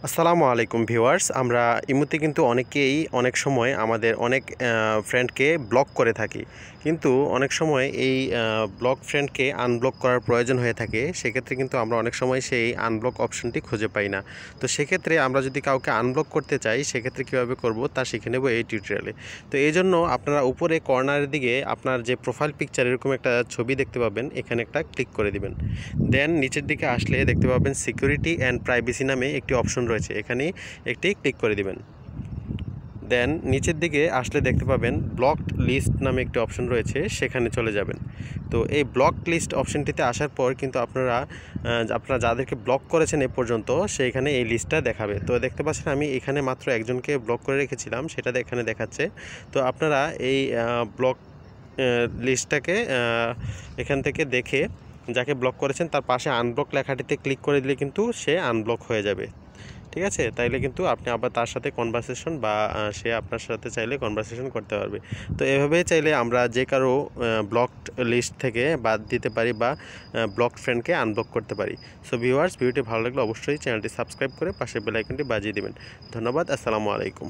আসসালামু আলাইকুম ভিউয়ার্স, আমরা ইমুতে কিন্তু অনেকেই অনেক সময় আমাদের অনেক ফ্রেন্ডকে ব্লক করে থাকি, কিন্তু অনেক সময় এই ব্লক ফ্রেন্ডকে আনব্লক করার প্রয়োজন হয়ে থাকে। সেক্ষেত্রে কিন্তু আমরা অনেক সময় সেই আনব্লক অপশনটি খুঁজে পাই না। তো সেক্ষেত্রে আমরা যদি কাউকে আনব্লক করতে চাই, সেক্ষেত্রে কীভাবে করব তা শিখে নেব এই টিউটোরিয়ালে। তো এই জন্য আপনারা উপরে কর্নারের দিকে আপনার যে প্রোফাইল পিকচার এরকম একটা ছবি দেখতে পাবেন, এখানে একটা ক্লিক করে দিবেন। দেন নিচের দিকে আসলে দেখতে পাবেন সিকিউরিটি অ্যান্ড প্রাইভেসি নামে একটি অপশন রয়েছে, এখানে একটি ক্লিক করে দিবেন। দেন নিচের দিকে আসলে দেখতে পাবেন ব্লকড লিস্ট নামে একটি অপশন রয়েছে, সেখানে চলে যাবেন। তো এই ব্লকড লিস্ট অপশনটিতে আসার পর কিন্তু আপনারা যাদেরকে ব্লক করেছেন এ পর্যন্ত, সেইখানে এই লিস্টটা দেখাবে। তো দেখতে পাচ্ছেন আমি এখানে মাত্র একজনকে ব্লক করে রেখেছিলাম, সেটা এখানে দেখাচ্ছে। তো আপনারা এই ব্লক লিস্টটাকে এখান থেকে দেখে যাকে ব্লক করেছেন তার পাশে আনব্লক লেখাটিতে ক্লিক করে দিলে কিন্তু সে আনব্লক হয়ে যাবে। ঠিক আছে, তাইলে কিন্তু আপনি আবার তার সাথে কনভারসেশন বা সে আপনার সাথে চাইলে কনভারসেশন করতে পারবে। তো এভাবেই চাইলে আমরা যে কারো ব্লকড লিস্ট থেকে বাদ দিতে পারি বা ব্লকড ফ্রেন্ডকে আনব্লক করতে পারি। সো ভিউয়ার্স, ভিডিওটি ভালো লাগলে অবশ্যই চ্যানেলটি সাবস্ক্রাইব করে পাশে বেল আইকনটি বাজিয়ে দেবেন। ধন্যবাদ। আসসালামু আলাইকুম।